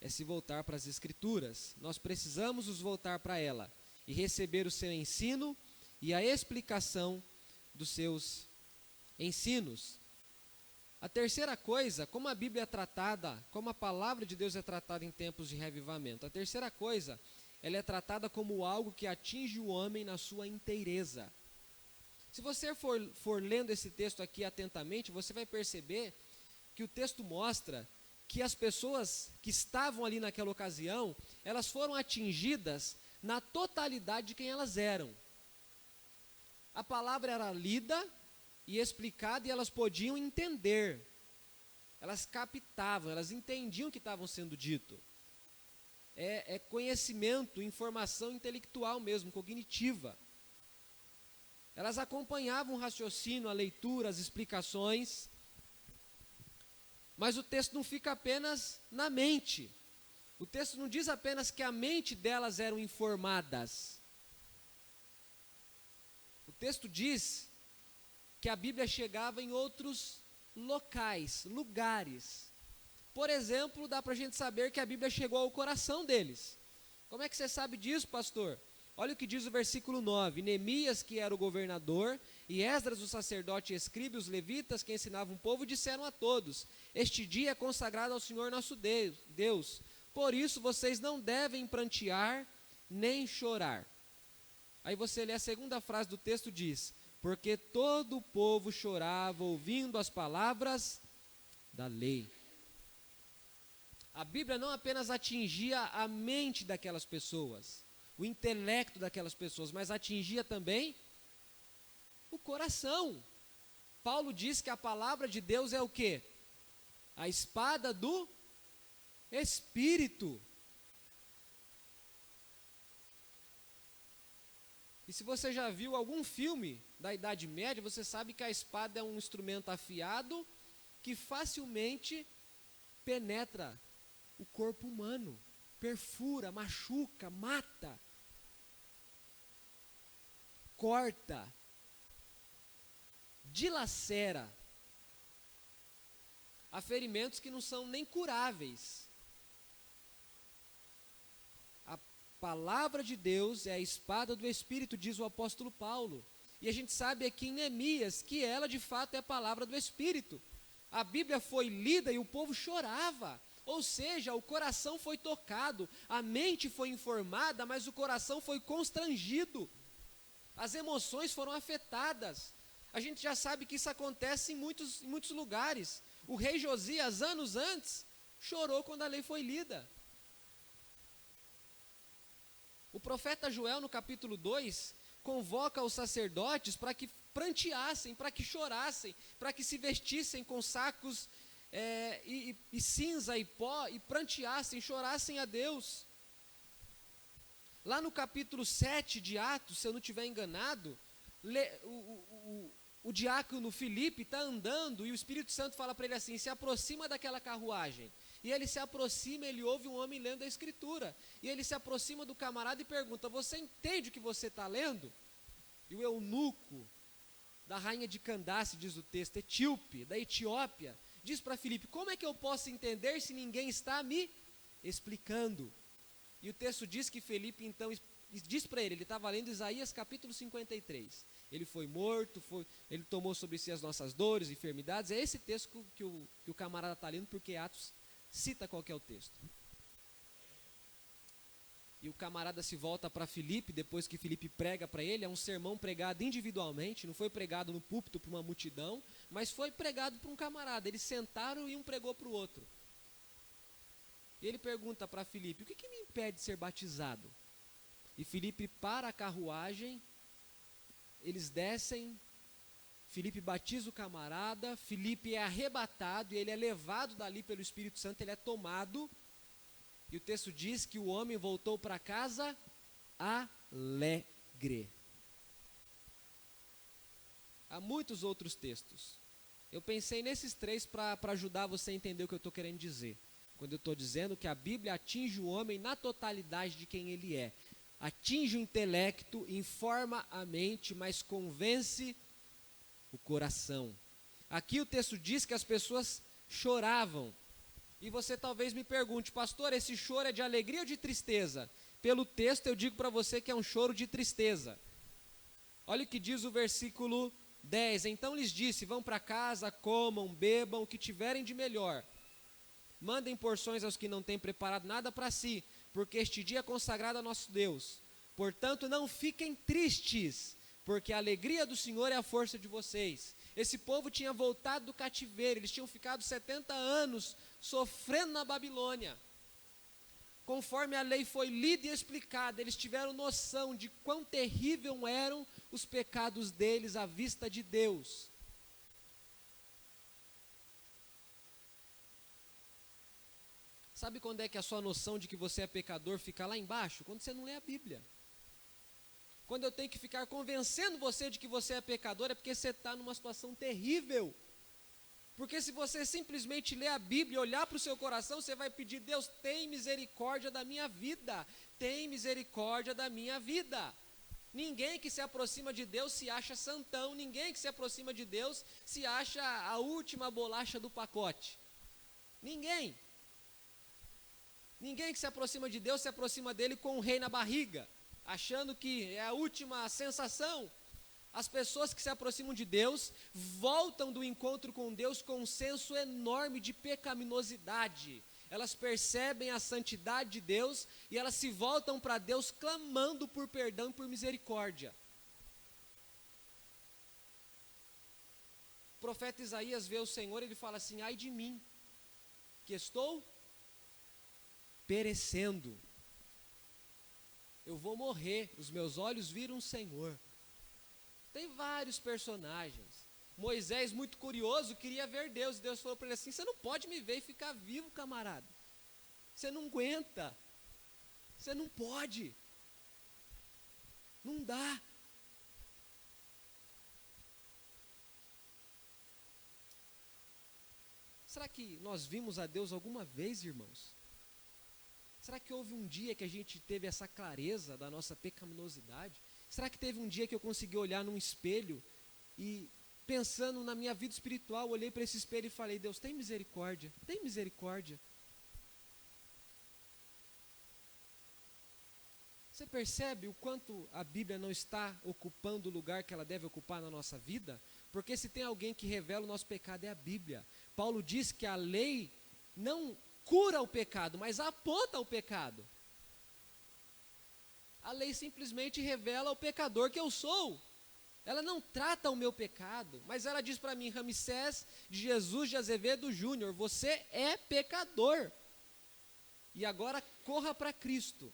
é se voltar para as Escrituras. Nós precisamos nos voltar para ela e receber o seu ensino e a explicação dos seus ensinos. A terceira coisa, como a Bíblia é tratada, como a palavra de Deus é tratada em tempos de reavivamento. A terceira coisa, ela é tratada como algo que atinge o homem na sua inteireza. Se você for lendo esse texto aqui atentamente, você vai perceber que o texto mostra que as pessoas que estavam ali naquela ocasião, elas foram atingidas na totalidade de quem elas eram. A palavra era lida e explicada e elas podiam entender. Elas captavam, elas entendiam o que estavam sendo dito. É conhecimento, informação intelectual mesmo, cognitiva. Elas acompanhavam o raciocínio, a leitura, as explicações. Mas o texto não fica apenas na mente. O texto não diz apenas que a mente delas eram informadas. O texto diz que a Bíblia chegava em outros locais, lugares. Por exemplo, dá para a gente saber que a Bíblia chegou ao coração deles. Como é que você sabe disso, pastor? Olha o que diz o versículo 9. Neemias, que era o governador, e Esdras, o sacerdote e escriba, os levitas que ensinavam o povo, disseram a todos: este dia é consagrado ao Senhor nosso Deus. Por isso vocês não devem prantear nem chorar. Aí você lê a segunda frase do texto, diz: porque todo o povo chorava ouvindo as palavras da lei. A Bíblia não apenas atingia a mente daquelas pessoas, o intelecto daquelas pessoas, mas atingia também o coração. Paulo diz que a palavra de Deus é o quê? A espada do Espírito. E se você já viu algum filme da Idade Média, você sabe que a espada é um instrumento afiado que facilmente penetra o corpo humano, perfura, machuca, mata, corta, dilacera. Há ferimentos que não são nem curáveis. A palavra de Deus é a espada do Espírito, diz o apóstolo Paulo. E a gente sabe aqui em Neemias que ela de fato é a palavra do Espírito. A Bíblia foi lida e o povo chorava. Ou seja, o coração foi tocado, a mente foi informada, mas o coração foi constrangido. As emoções foram afetadas. A gente já sabe que isso acontece em muitos lugares. O rei Josias, anos antes, chorou quando a lei foi lida. O profeta Joel, no capítulo 2, convoca os sacerdotes para que pranteassem, para que chorassem, para que se vestissem com sacos e cinza e pó, e pranteassem, chorassem a Deus. Lá no capítulo 7 de Atos, se eu não estiver enganado, o diácono Filipe está andando e o Espírito Santo fala para ele assim: se aproxima daquela carruagem. E ele se aproxima, ele ouve um homem lendo a Escritura. E ele se aproxima do camarada e pergunta: você entende o que você está lendo? E o eunuco da rainha de Candace, diz o texto, etíope, da Etiópia, diz para Filipe: como é que eu posso entender se ninguém está me explicando? E o texto diz que Filipe então diz para ele estava lendo Isaías capítulo 53. Ele foi morto, ele tomou sobre si as nossas dores, enfermidades. É esse texto que o camarada está lendo, porque Atos cita qual que é o texto. E o camarada se volta para Filipe, depois que Filipe prega para ele. É um sermão pregado individualmente, não foi pregado no púlpito para uma multidão, mas foi pregado para um camarada. Eles sentaram e um pregou para o outro. E ele pergunta para Filipe: o que me impede de ser batizado? e Filipe para a carruagem, eles descem, Filipe batiza o camarada, Filipe é arrebatado e ele é levado dali pelo Espírito Santo, ele é tomado, e o texto diz que o homem voltou para casa alegre. Há muitos outros textos. Eu pensei nesses 3 para ajudar você a entender o que eu estou querendo dizer. Quando eu estou dizendo que a Bíblia atinge o homem na totalidade de quem ele é. Atinge o intelecto, informa a mente, mas convence o coração. Aqui o texto diz que as pessoas choravam. E você talvez me pergunte, pastor, esse choro é de alegria ou de tristeza? Pelo texto eu digo para você que é um choro de tristeza. Olha o que diz o versículo 10. Então lhes disse, vão para casa, comam, bebam, o que tiverem de melhor. Mandem porções aos que não têm preparado nada para si, porque este dia é consagrado a nosso Deus. Portanto, não fiquem tristes, porque a alegria do Senhor é a força de vocês. Esse povo tinha voltado do cativeiro, eles tinham ficado 70 anos sofrendo na Babilônia. Conforme a lei foi lida e explicada, eles tiveram noção de quão terrível eram os pecados deles à vista de Deus. Sabe quando é que a sua noção de que você é pecador fica lá embaixo? Quando você não lê a Bíblia. Quando eu tenho que ficar convencendo você de que você é pecador, é porque você está numa situação terrível. Porque se você simplesmente ler a Bíblia e olhar para o seu coração, você vai pedir, Deus, tem misericórdia da minha vida, tem misericórdia da minha vida. Ninguém que se aproxima de Deus se acha santão, ninguém que se aproxima de Deus se acha a última bolacha do pacote. Ninguém. Ninguém que se aproxima de Deus se aproxima dele com um rei na barriga, achando que é a última sensação. As pessoas que se aproximam de Deus voltam do encontro com Deus com um senso enorme de pecaminosidade. Elas percebem a santidade de Deus e elas se voltam para Deus clamando por perdão e por misericórdia. O profeta Isaías vê o Senhor e ele fala assim, ai de mim, que estou perecendo. Eu vou morrer, os meus olhos viram o Senhor. Tem vários personagens. Moisés, muito curioso, queria ver Deus. Deus falou para ele assim, você não pode me ver e ficar vivo, camarada. Você não aguenta. Você não pode. Não dá. Será que nós vimos a Deus alguma vez, irmãos? Será que houve um dia que a gente teve essa clareza da nossa pecaminosidade? Será que teve um dia que eu consegui olhar num espelho e, pensando na minha vida espiritual, olhei para esse espelho e falei, Deus, tem misericórdia, tem misericórdia. Você percebe o quanto a Bíblia não está ocupando o lugar que ela deve ocupar na nossa vida? Porque se tem alguém que revela o nosso pecado é a Bíblia. Paulo diz que a lei não cura o pecado, mas aponta o pecado. A lei simplesmente revela o pecador que eu sou. Ela não trata o meu pecado, mas ela diz para mim, Ramsés de Jesus de Azevedo Júnior, você é pecador. E agora corra para Cristo.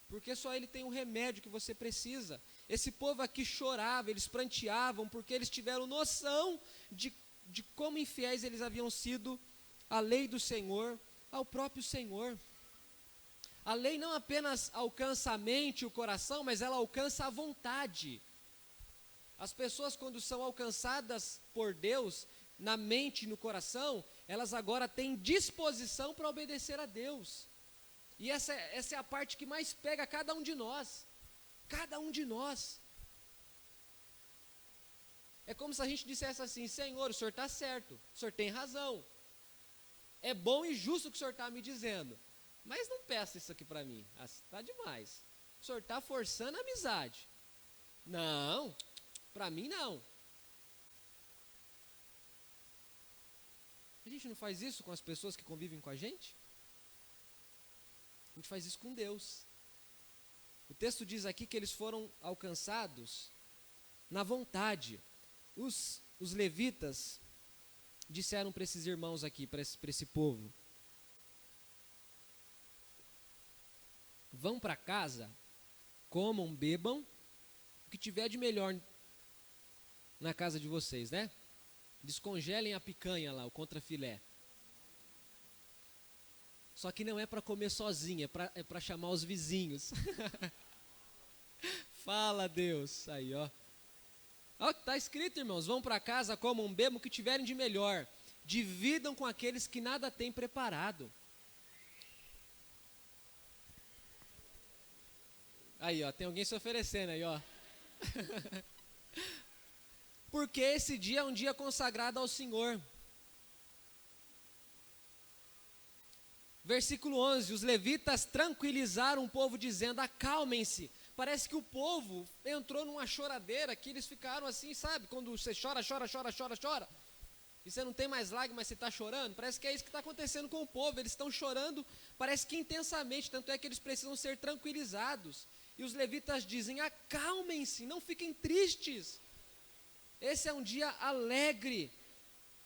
Porque só Ele tem o remédio que você precisa. Esse povo aqui chorava, eles pranteavam, porque eles tiveram noção de como infiéis eles haviam sido à lei do Senhor, ao próprio Senhor. A lei não apenas alcança a mente e o coração, mas ela alcança a vontade. As pessoas, quando são alcançadas por Deus, na mente e no coração, elas agora têm disposição para obedecer a Deus. E essa é a parte que mais pega cada um de nós. Cada um de nós. É como se a gente dissesse assim, Senhor, o Senhor está certo, o Senhor tem razão. É bom e justo o que o Senhor está me dizendo. Mas não peça isso aqui para mim, está demais. O senhor está forçando a amizade. Não, para mim não. A gente não faz isso com as pessoas que convivem com a gente? A gente faz isso com Deus. O texto diz aqui que eles foram alcançados na vontade. Os levitas disseram para esses irmãos aqui, para esse povo, vão para casa, comam, bebam, o que tiver de melhor na casa de vocês, né? Descongelem a picanha lá, o contrafilé. Só que não é para comer sozinho, é para chamar os vizinhos. Fala, Deus. Aí, ó. Ó, tá escrito, irmãos, vão para casa, comam, bebam o que tiverem de melhor. Dividam com aqueles que nada têm preparado. Aí, ó, tem alguém se oferecendo aí, ó. Porque esse dia é um dia consagrado ao Senhor. Versículo 11, os levitas tranquilizaram o povo dizendo, acalmem-se. Parece que o povo entrou numa choradeira, que eles ficaram assim, sabe? Quando você chora, e você não tem mais lágrimas, você está chorando. Parece que é isso que está acontecendo com o povo, eles estão chorando, parece que intensamente, tanto é que eles precisam ser tranquilizados. E os levitas dizem, acalmem-se, não fiquem tristes. Esse é um dia alegre.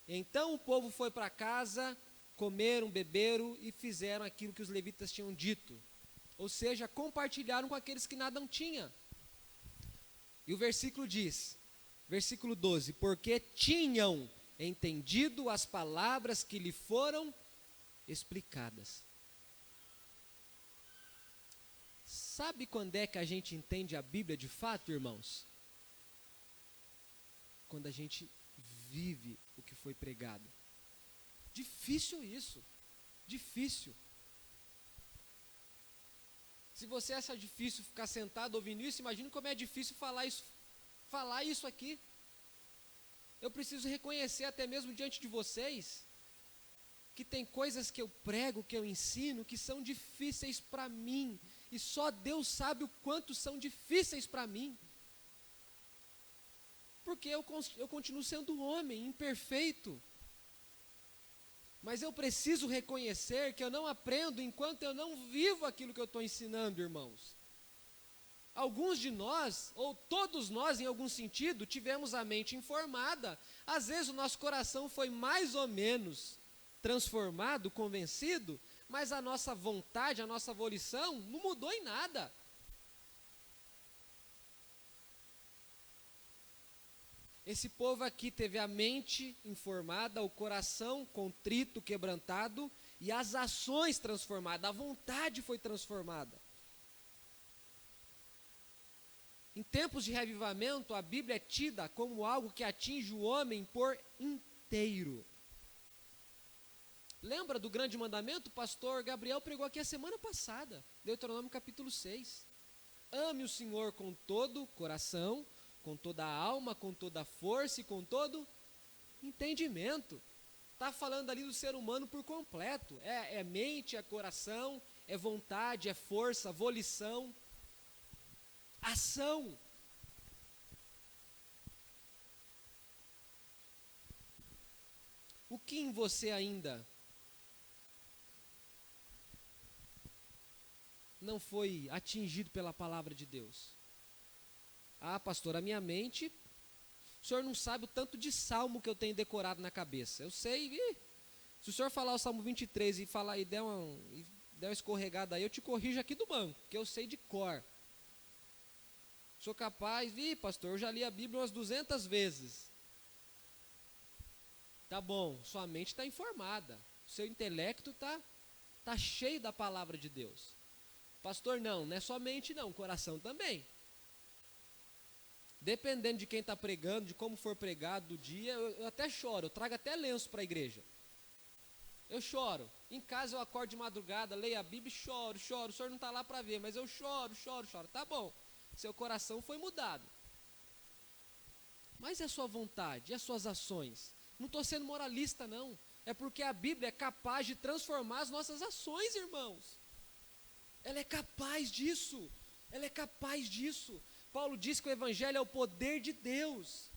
Então o povo foi para casa, comeram, beberam e fizeram aquilo que os levitas tinham dito. Ou seja, compartilharam com aqueles que nada tinham. E o versículo diz, versículo 12, porque tinham entendido as palavras que lhe foram explicadas. Sabe quando é que a gente entende a Bíblia de fato, irmãos? Quando a gente vive o que foi pregado. Difícil isso, difícil. Se você acha difícil ficar sentado ouvindo isso, imagine como é difícil falar isso aqui. Eu preciso reconhecer até mesmo diante de vocês, que tem coisas que eu prego, que eu ensino, que são difíceis para mim, e só Deus sabe o quanto são difíceis para mim. Porque eu continuo sendo homem, imperfeito. Mas eu preciso reconhecer que eu não aprendo enquanto eu não vivo aquilo que eu estou ensinando, irmãos. Alguns de nós, ou todos nós em algum sentido, tivemos a mente informada. Às vezes o nosso coração foi mais ou menos transformado, convencido, mas a nossa vontade, a nossa volição não mudou em nada. Esse povo aqui teve a mente informada, o coração contrito, quebrantado e as ações transformadas, a vontade foi transformada. Em tempos de revivamento, a Bíblia é tida como algo que atinge o homem por inteiro. Lembra do grande mandamento? O pastor Gabriel pregou aqui a semana passada, Deuteronômio capítulo 6. Ame o Senhor com todo o coração, com toda a alma, com toda a força e com todo entendimento. Está falando ali do ser humano por completo. É mente, é coração, é vontade, é força, volição, ação. O que em você ainda não foi atingido pela palavra de Deus? Ah, pastor, a minha mente, o senhor não sabe o tanto de salmo que eu tenho decorado na cabeça. Eu sei, se o senhor falar o Salmo 23 e falar e der uma escorregada aí, eu te corrijo aqui do banco, que eu sei de cor. Sou capaz, pastor, eu já li a Bíblia umas 200 vezes. Tá bom, sua mente está informada, seu intelecto tá cheio da palavra de Deus. Pastor, não é só mente não, coração também. Dependendo de quem está pregando, de como for pregado do dia, eu até choro, eu trago até lenço para a igreja. Eu choro. Em casa eu acordo de madrugada, leio a Bíblia e choro. O senhor não está lá para ver, mas eu choro. Tá bom, seu coração foi mudado. Mas é a sua vontade, e as suas ações? Não estou sendo moralista não, é porque a Bíblia é capaz de transformar as nossas ações, irmãos. Ela é capaz disso, Paulo diz que o evangelho é o poder de Deus.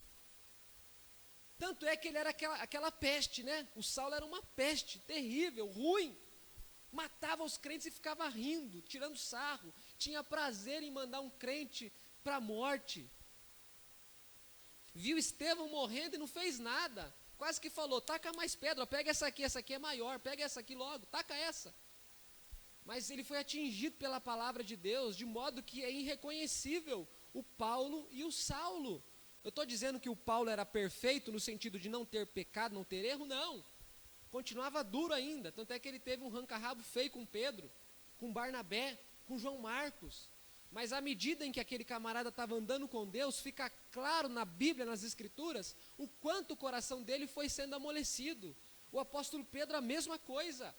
Tanto é que ele era aquela peste, né? O Saulo era uma peste terrível, ruim. Matava os crentes e ficava rindo, tirando sarro. Tinha prazer em mandar um crente para a morte. Viu Estevão morrendo e não fez nada. Quase que falou, taca mais pedra, pega essa aqui é maior, pega essa aqui logo, taca essa. mas ele foi atingido pela palavra de Deus, de modo que é irreconhecível o Paulo e o Saulo. Eu estou dizendo que o Paulo era perfeito no sentido de não ter pecado, não ter erro? Não. Continuava duro ainda, tanto é que ele teve um ranca-rabo feio com Pedro, com Barnabé, com João Marcos. Mas à medida em que aquele camarada estava andando com Deus, fica claro na Bíblia, nas Escrituras, o quanto o coração dele foi sendo amolecido. O apóstolo Pedro, a mesma coisa.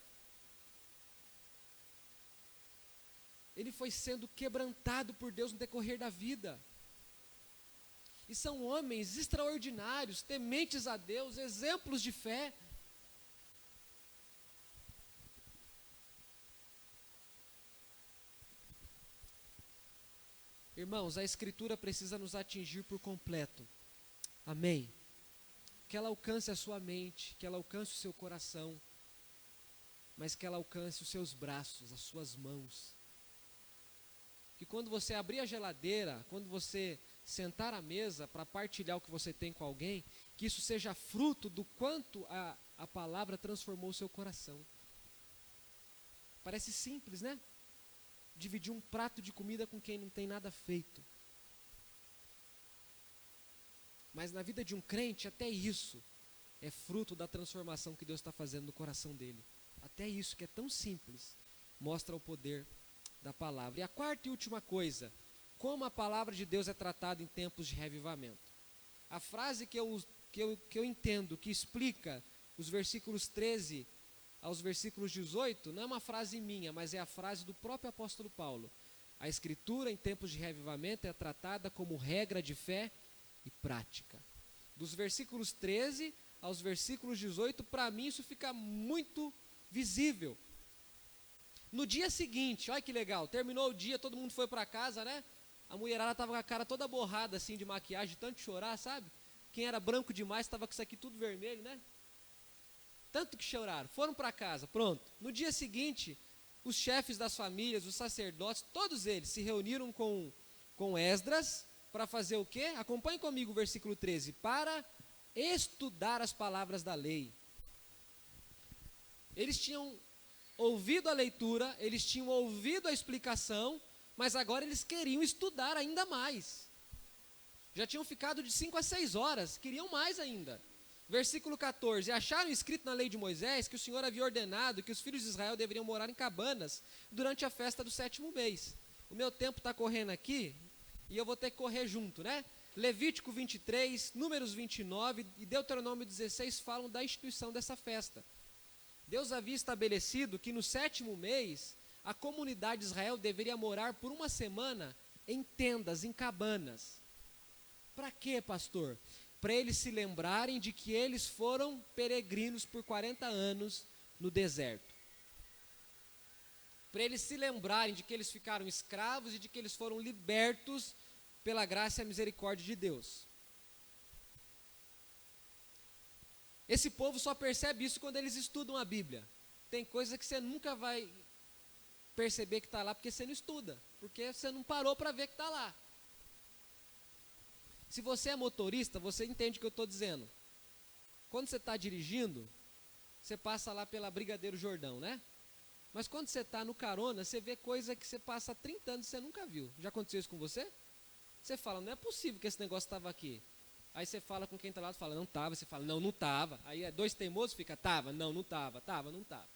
Ele foi sendo quebrantado por Deus no decorrer da vida. E são homens extraordinários, tementes a Deus, exemplos de fé. Irmãos, a Escritura precisa nos atingir por completo. Amém? Que ela alcance a sua mente, que ela alcance o seu coração, mas que ela alcance os seus braços, as suas mãos. Que quando você abrir a geladeira, quando você sentar à mesa para partilhar o que você tem com alguém, que isso seja fruto do quanto a palavra transformou o seu coração. Parece simples, né? Dividir um prato de comida com quem não tem nada feito. Mas na vida de um crente, até isso é fruto da transformação que Deus está fazendo no coração dele. Até isso, que é tão simples, mostra o poder da palavra. E a quarta e última coisa, como a palavra de Deus é tratada em tempos de revivamento. A frase que eu entendo, que explica os versículos 13 aos versículos 18, não é uma frase minha, mas é a frase do próprio apóstolo Paulo. A Escritura em tempos de revivamento é tratada como regra de fé e prática. Dos versículos 13 aos versículos 18, para mim isso fica muito visível. No dia seguinte, olha que legal, terminou o dia, todo mundo foi para casa, né? A mulherada estava com a cara toda borrada assim de maquiagem, de tanto chorar, sabe? Quem era branco demais estava com isso aqui tudo vermelho, né? Tanto que choraram, foram para casa, pronto. No dia seguinte, os chefes das famílias, os sacerdotes, todos eles se reuniram com Esdras para fazer o quê? Acompanhe comigo o versículo 13. Para estudar as palavras da lei. Eles tinham ouvido a leitura, eles tinham ouvido a explicação, mas agora eles queriam estudar ainda mais. Já tinham ficado de 5 a 6 horas, queriam mais ainda. Versículo 14, acharam escrito na lei de Moisés que o Senhor havia ordenado que os filhos de Israel deveriam morar em cabanas durante a festa do 7º mês. O meu tempo está correndo aqui e eu vou ter que correr junto, né? Levítico 23, Números 29 e Deuteronômio 16 falam da instituição dessa festa. Deus havia estabelecido que no 7º mês a comunidade de Israel deveria morar por uma semana em tendas, em cabanas. Para quê, pastor? Para eles se lembrarem de que eles foram peregrinos por 40 anos no deserto. Para eles se lembrarem de que eles ficaram escravos e de que eles foram libertos pela graça e a misericórdia de Deus. Esse povo só percebe isso quando eles estudam a Bíblia. Tem coisa que você nunca vai perceber que está lá porque você não estuda, porque você não parou para ver que está lá. Se você é motorista, você entende o que eu estou dizendo. Quando você está dirigindo, você passa lá pela Brigadeiro Jordão, né? Mas quando você está no carona, você vê coisa que você passa há 30 anos e você nunca viu. Já aconteceu isso com você? Você fala, não é possível que esse negócio estava aqui. Aí você fala com quem está lá, fala, não estava. Você fala, não estava. Aí dois teimosos fica, estava, não estava, estava, não estava.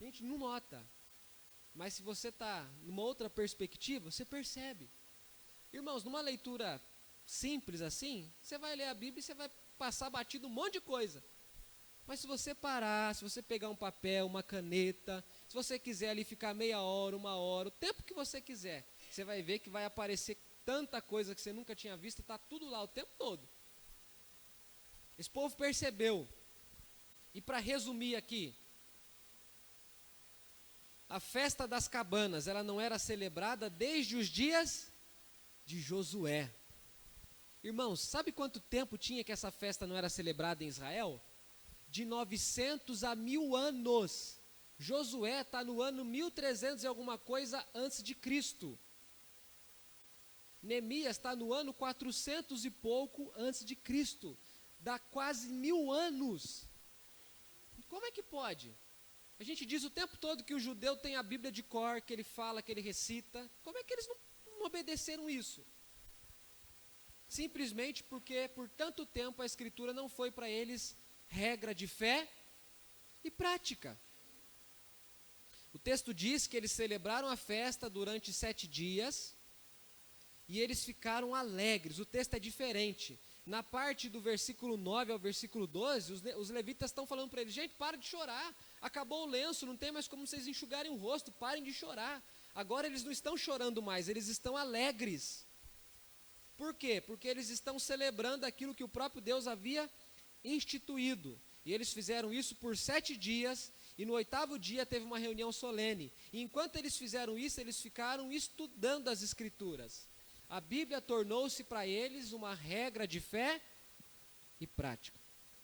A gente não nota. Mas se você está numa outra perspectiva, você percebe. Irmãos, numa leitura simples assim, você vai ler a Bíblia e você vai passar batido um monte de coisa. Mas se você parar, se você pegar um papel, uma caneta, se você quiser ali ficar meia hora, uma hora, o tempo que você quiser, você vai ver que vai aparecer tanta coisa que você nunca tinha visto e está tudo lá o tempo todo. Esse povo percebeu. E para resumir aqui, a festa das cabanas, ela não era celebrada desde os dias de Josué. Irmãos, sabe quanto tempo tinha que essa festa não era celebrada em Israel? De 900 a 1000 anos. Josué está no ano 1300 e alguma coisa antes de Cristo. Neemias está no ano 400 e pouco antes de Cristo. Dá quase 1000 anos. Como é que pode? A gente diz o tempo todo que o judeu tem a Bíblia de cor, que ele fala, que ele recita. Como é que eles não obedeceram isso? Simplesmente porque por tanto tempo a Escritura não foi para eles regra de fé e prática. O texto diz que eles celebraram a festa durante 7 dias e eles ficaram alegres. O texto é diferente. Na parte do versículo 9 ao versículo 12, os levitas estão falando para eles: gente, para de chorar, acabou o lenço, não tem mais como vocês enxugarem o rosto, parem de chorar. Agora eles não estão chorando mais, eles estão alegres. Por quê? Porque eles estão celebrando aquilo que o próprio Deus havia instituído. E eles fizeram isso por 7 dias, e no 8º dia teve uma reunião solene. E enquanto eles fizeram isso, eles ficaram estudando as Escrituras. A Bíblia tornou-se para eles uma regra de fé e prática.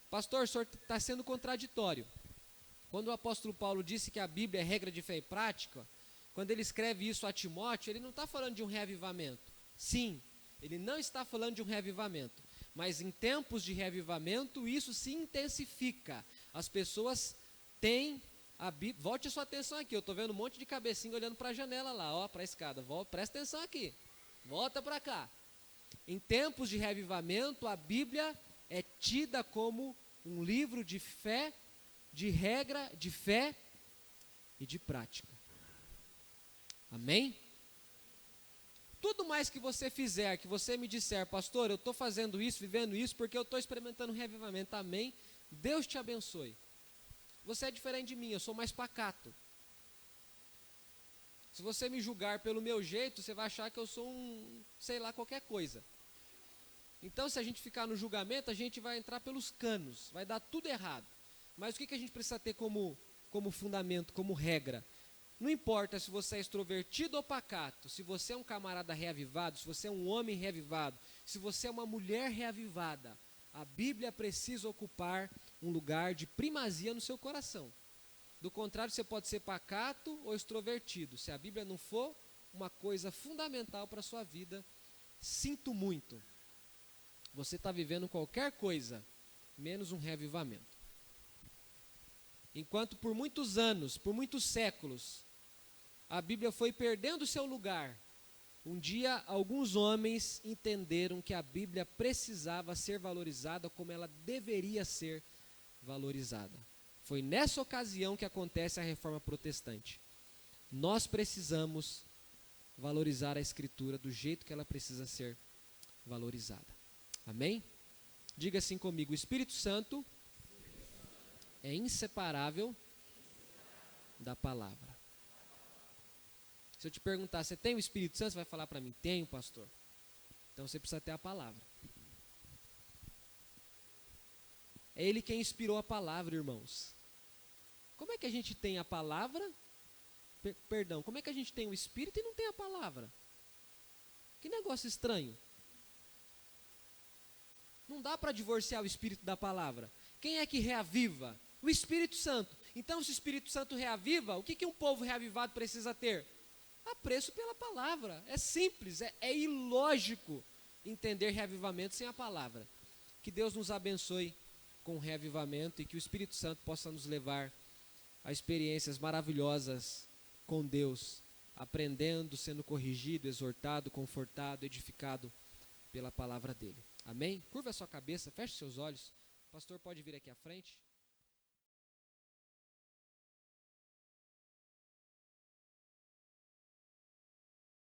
Pastor, o senhor está sendo contraditório. Quando o apóstolo Paulo disse que a Bíblia é regra de fé e prática, quando ele escreve isso a Timóteo, ele não está falando de um reavivamento. Sim, ele não está falando de um reavivamento. Mas em tempos de reavivamento, isso se intensifica. As pessoas têm a Bíblia. Volte a sua atenção aqui, eu estou vendo um monte de cabecinha olhando para a janela lá, ó, para a escada. Presta atenção aqui. Volta para cá. Em tempos de reavivamento, a Bíblia é tida como um livro de fé, de regra, de fé e de prática. Amém? Tudo mais que você fizer, que você me disser: pastor, eu estou fazendo isso, vivendo isso, porque eu estou experimentando um reavivamento. Amém? Deus te abençoe. Você é diferente de mim, eu sou mais pacato. Se você me julgar pelo meu jeito, você vai achar que eu sou sei lá, qualquer coisa. Então, se a gente ficar no julgamento, a gente vai entrar pelos canos, vai dar tudo errado. Mas o que a gente precisa ter como fundamento, como regra? Não importa se você é extrovertido ou pacato, se você é um camarada reavivado, se você é um homem reavivado, se você é uma mulher reavivada, a Bíblia precisa ocupar um lugar de primazia no seu coração. Do contrário, você pode ser pacato ou extrovertido. Se a Bíblia não for uma coisa fundamental para a sua vida, sinto muito. Você está vivendo qualquer coisa, menos um reavivamento. Enquanto por muitos anos, por muitos séculos, a Bíblia foi perdendo seu lugar, um dia alguns homens entenderam que a Bíblia precisava ser valorizada como ela deveria ser valorizada. Foi nessa ocasião que acontece a reforma protestante. Nós precisamos valorizar a Escritura do jeito que ela precisa ser valorizada. Amém? Diga assim comigo: o Espírito Santo é inseparável da palavra. Se eu te perguntar: você tem o Espírito Santo? Você vai falar para mim: tenho, pastor. Então você precisa ter a palavra. É Ele quem inspirou a palavra, irmãos. Como é que a gente tem a palavra? Como é que a gente tem o Espírito e não tem a palavra? Que negócio estranho. Não dá para divorciar o Espírito da palavra. Quem é que reaviva? O Espírito Santo. Então, se o Espírito Santo reaviva, o que um povo reavivado precisa ter? Apreço pela palavra. É simples, é ilógico entender reavivamento sem a palavra. Que Deus nos abençoe com o reavivamento e que o Espírito Santo possa nos levar a experiências maravilhosas com Deus, aprendendo, sendo corrigido, exortado, confortado, edificado pela palavra dele. Amém? Curva a sua cabeça, feche seus olhos. O pastor pode vir aqui à frente.